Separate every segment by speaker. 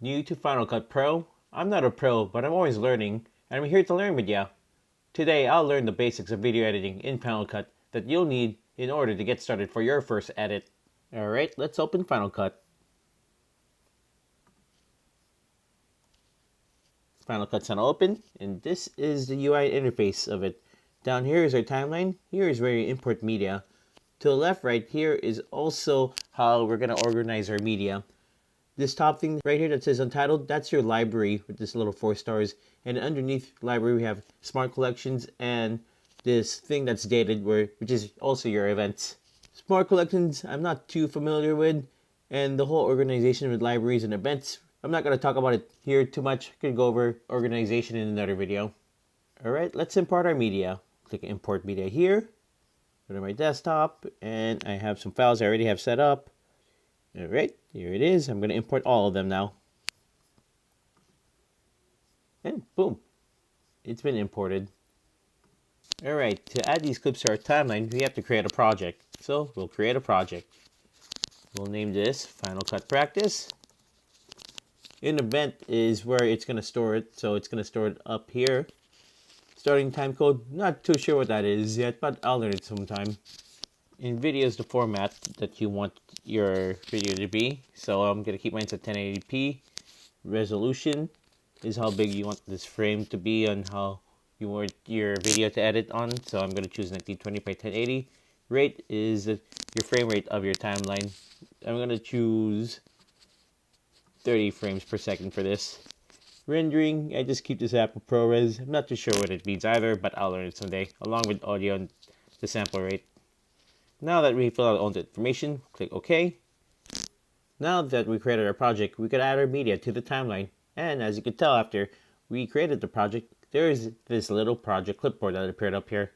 Speaker 1: New to Final Cut Pro? I'm not a pro, but I'm always learning, and I'm here to learn with ya. Today, I'll learn the basics of video editing in Final Cut that you'll need in order to get started for your first edit. Alright, let's open Final Cut. Final Cut's now open, and this is the UI interface of it. Down here is our timeline. Here is where you import media. To the left, right here is also how we're going to organize our media. This top thing right here that says Untitled, that's your library with this little 4 stars. And underneath library, we have Smart Collections and this thing that's dated, which is also your events. Smart Collections, I'm not too familiar with. And the whole organization with libraries and events, I'm not going to talk about it here too much. I could go over organization in another video. Alright, let's import our media. Click Import Media here. Go to my desktop, and I have some files I already have set up. Alright, here it is. I'm going to import all of them now. And boom, it's been imported. Alright, to add these clips to our timeline, we have to create a project. So we'll create a project. We'll name this Final Cut Practice. An event is where it's going to store it, so it's going to store it up here. Starting time code, not too sure what that is yet, but I'll learn it sometime. In video is the format that you want your video to be, so I'm going to keep mine at 1080p. Resolution is how big you want this frame to be and how you want your video to edit on, so I'm going to choose 1920 by 1080. Rate is your frame rate of your timeline. I'm going to choose 30 frames per second for this. Rendering, I just keep this Apple ProRes. I'm not too sure what it means either, but I'll learn it someday, along with audio and the sample rate. Now that we fill out all the information, click OK. Now that we created our project, we could add our media to the timeline. And as you can tell after we created the project, there is this little project clipboard that appeared up here.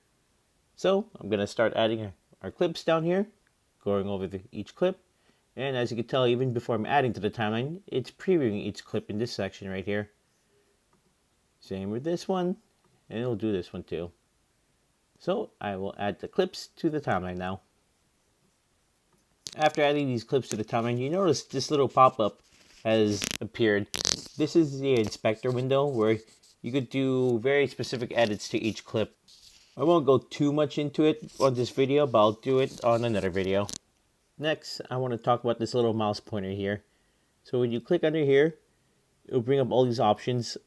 Speaker 1: So I'm going to start adding our clips down here, going over each clip. And as you can tell, even before I'm adding to the timeline, it's previewing each clip in this section right here. Same with this one, and it'll do this one too. So I will add the clips to the timeline now. After adding these clips to the timeline, you notice this little pop-up has appeared. This is the inspector window where you could do very specific edits to each clip. I won't go too much into it on this video, but I'll do it on another video. Next, I want to talk about this little mouse pointer here. So when you click under here, it'll bring up all these options.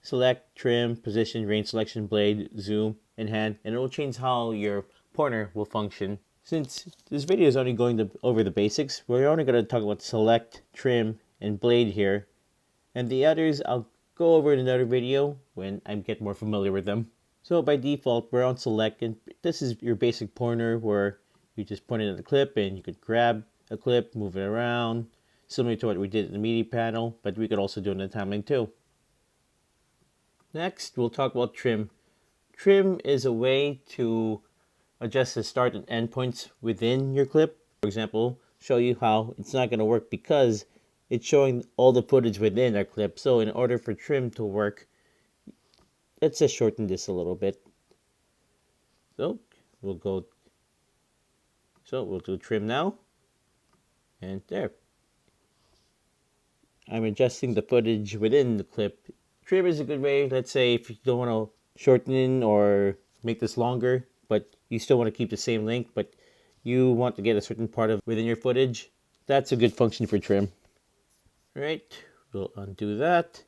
Speaker 1: Select, trim, position, range selection, blade, zoom, and hand, and it will change how your pointer will function. Since this video is only going over the basics, we're only going to talk about select, trim, and blade here. And the others, I'll go over in another video when I get more familiar with them. So by default, we're on select, and this is your basic pointer where you just point it at the clip and you could grab a clip, move it around, similar to what we did in the media panel, but we could also do it in the timeline too. Next, we'll talk about trim. Trim is a way to adjust the start and end points within your clip. For example, show you how it's not going to work because it's showing all the footage within our clip. So in order for trim to work, let's just shorten this a little bit. So we'll do trim now. And there. I'm adjusting the footage within the clip. Trim is a good way, let's say if you don't want to shorten or make this longer, but you still want to keep the same length, but you want to get a certain part of within your footage. That's a good function for trim. Alright, we'll undo that.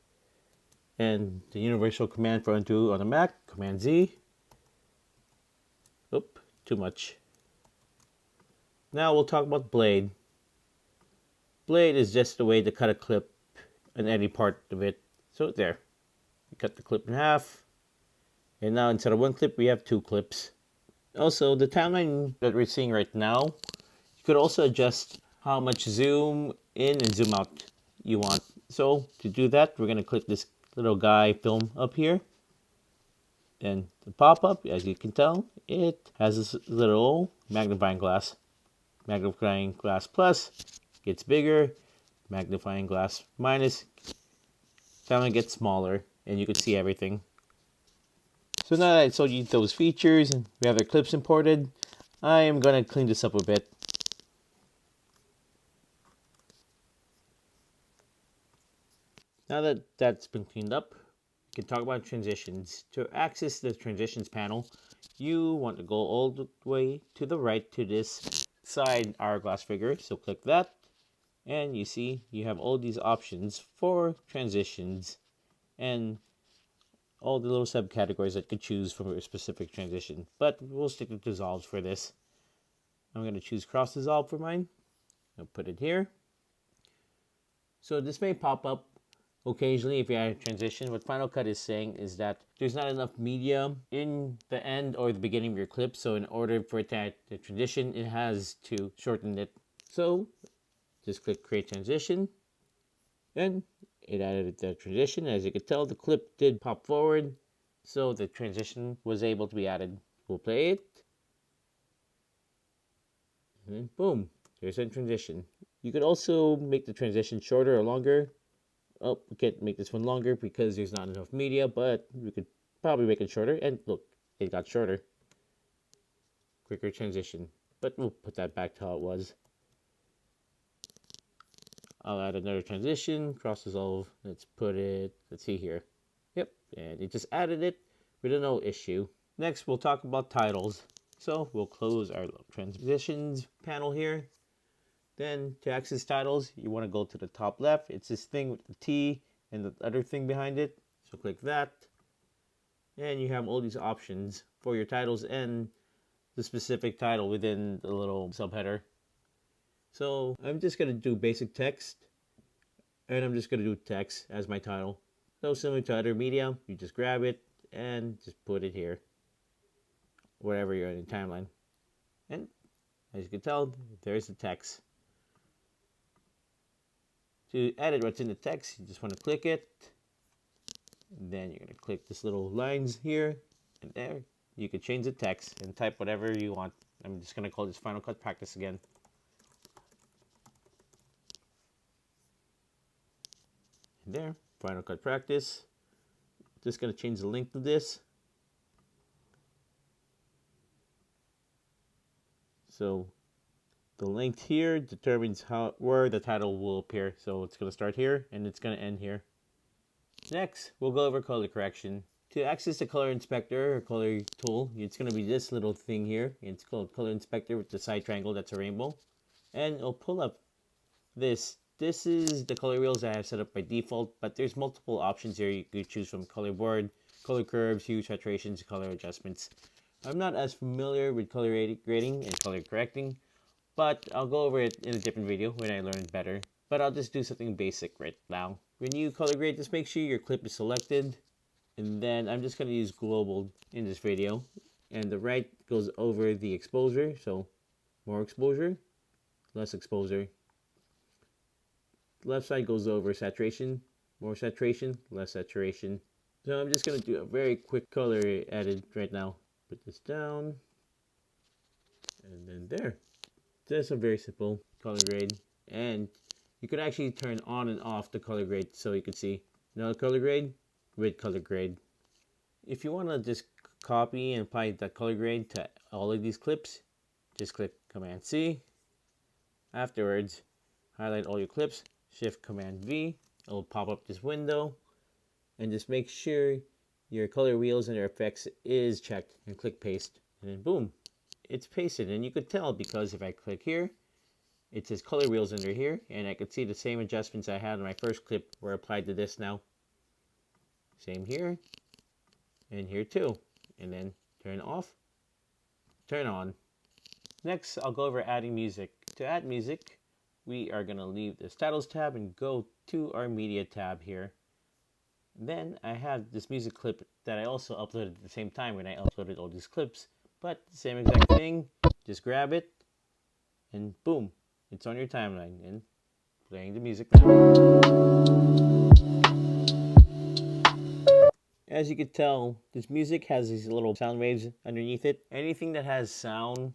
Speaker 1: And the universal command for undo on the Mac, Command Z. Oop, too much. Now we'll talk about blade. Blade is just a way to cut a clip in any part of it. So there. We cut the clip in half. And now instead of one clip, we have 2 clips. Also, the timeline that we're seeing right now, you could also adjust how much zoom in and zoom out you want. So to do that, we're going to click this little guy film up here. And the pop-up, as you can tell, it has this little magnifying glass. Magnifying glass plus gets bigger. Magnifying glass minus, timeline gets smaller, and you can see everything. So now that I showed you those features and we have our clips imported, I am going to clean this up a bit. Now that that's been cleaned up, we can talk about transitions. To access the transitions panel, you want to go all the way to the right to this side hourglass figure. So click that, and you see you have all these options for transitions and all the little subcategories that you could choose from a specific transition. But we'll stick with dissolves for this. I'm going to choose cross dissolve for mine. I'll put it here. So this may pop up occasionally if you add a transition. What Final Cut is saying is that there's not enough media in the end or the beginning of your clip. So in order for it to add the transition, it has to shorten it. So just click create transition, and it added the transition. As you can tell, the clip did pop forward, so the transition was able to be added. We'll play it, and then boom, there's a transition. You could also make the transition shorter or longer. Oh, we can't make this one longer because there's not enough media, but we could probably make it shorter. And look, it got shorter. Quicker transition. But we'll put that back to how it was. I'll add another transition, cross dissolve. Let's put it, let's see here. Yep, and it just added it with no issue. Next, we'll talk about titles. So we'll close our transitions panel here. Then to access titles, you want to go to the top left. It's this thing with the T and the other thing behind it. So click that. And you have all these options for your titles and the specific title within the little subheader. So I'm just going to do basic text. And I'm just going to do text as my title. So similar to other media, you just grab it and just put it here. Wherever you're in the timeline. And as you can tell, there's the text. To edit what's in the text, you just want to click it. And then you're going to click this little lines here and there. You can change the text and type whatever you want. I'm just going to call this Final Cut Practice again. And there, Final Cut Practice. Just going to change the link to this. So the length here determines where the title will appear. So it's going to start here and it's going to end here. Next, we'll go over color correction. To access the color inspector or color tool, it's going to be this little thing here. It's called color inspector with the side triangle that's a rainbow. And it'll pull up this. This is the color wheels I have set up by default, but there's multiple options here. You could choose from color board, color curves, hue, saturations, color adjustments. I'm not as familiar with color grading and color correcting, but I'll go over it in a different video when I learn better. But I'll just do something basic right now. When you color grade, just make sure your clip is selected. And then I'm just going to use global in this video. And the right goes over the exposure. So more exposure, less exposure. The left side goes over saturation, more saturation, less saturation. So I'm just going to do a very quick color edit right now. Put this down. And then there. That's a very simple color grade. And you could actually turn on and off the color grade so you could see another color grade with color grade. If you want to just copy and apply that color grade to all of these clips, just click Command C. Afterwards, highlight all your clips, Shift Command V. It'll pop up this window. And just make sure your color wheels and your effects is checked and click paste. And then boom, it's pasted. And you could tell because if I click here, it says color wheels under here, and I could see the same adjustments I had in my first clip were applied to this now. Same here, and here too. And then turn off, turn on. Next, I'll go over adding music. To add music, we are going to leave this titles tab and go to our media tab here. Then I have this music clip that I also uploaded at the same time when I uploaded all these clips. But same exact thing, just grab it, and boom. It's on your timeline and playing the music now. As you can tell, this music has these little sound waves underneath it. Anything that has sound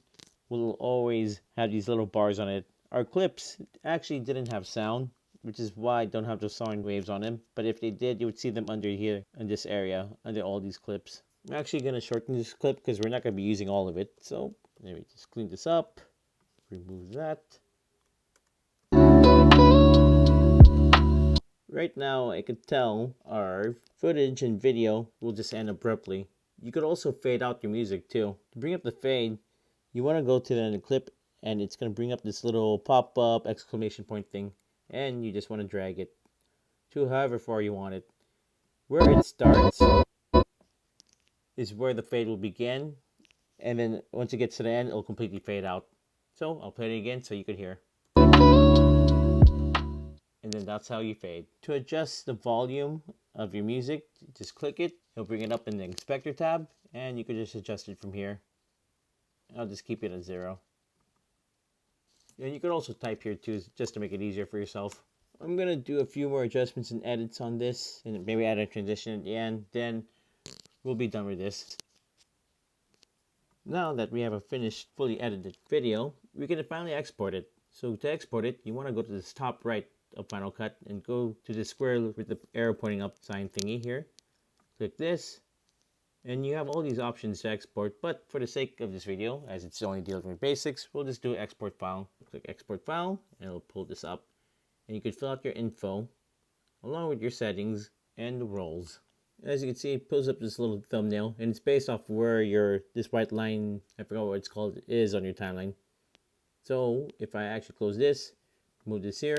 Speaker 1: will always have these little bars on it. Our clips actually didn't have sound, which is why I don't have those sound waves on them. But if they did, you would see them under here in this area, under all these clips. I'm actually going to shorten this clip because we're not going to be using all of it. So let me just clean this up, remove that. Right now, I could tell our footage and video will just end abruptly. You could also fade out your music too. To bring up the fade, you want to go to the clip and it's going to bring up this little pop-up exclamation point thing, and you just want to drag it to however far you want it. Where it starts is where the fade will begin, and then once it gets to the end, it'll completely fade out. So I'll play it again so you can hear. And then that's how you fade. To adjust the volume of your music, just click it. It'll bring it up in the inspector tab, and you can just adjust it from here. I'll just keep it at 0. And you can also type here too, just to make it easier for yourself. I'm gonna do a few more adjustments and edits on this, and maybe add a transition at the end. Then we'll be done with this. Now that we have a finished, fully edited video, we can finally export it. So to export it, you want to go to this top right of Final Cut and go to the square with the arrow pointing up sign thingy here. Click this, and you have all these options to export, but for the sake of this video, as it's only dealing with basics, we'll just do export file. Click export file, and it'll pull this up, and you can fill out your info along with your settings and the roles. As you can see, it pulls up this little thumbnail, and it's based off where this white line, I forgot what it's called, is on your timeline. So if I actually close this, move this here,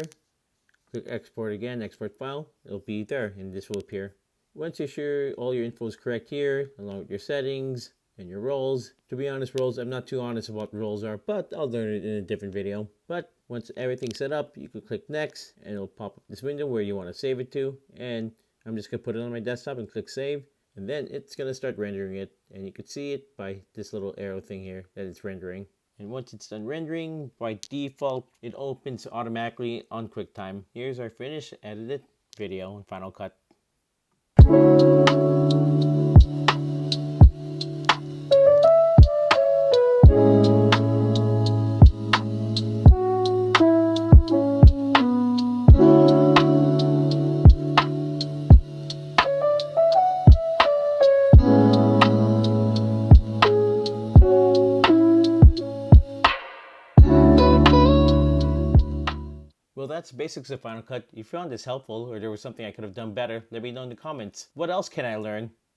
Speaker 1: click export again, export file, it'll be there and this will appear. Once you're sure all your info is correct here, along with your settings and your roles. To be honest, roles, I'm not too honest about what roles are, but I'll learn it in a different video. But once everything's set up, you can click next and it'll pop up this window where you want to save it to. And I'm just going to put it on my desktop and click save. And then it's going to start rendering it. And you can see it by this little arrow thing here that it's rendering. And once it's done rendering, by default, it opens automatically on QuickTime. Here's our finished edited video in Final Cut. Well, that's basics of Final Cut. If you found this helpful or there was something I could have done better, let me know in the comments. What else can I learn?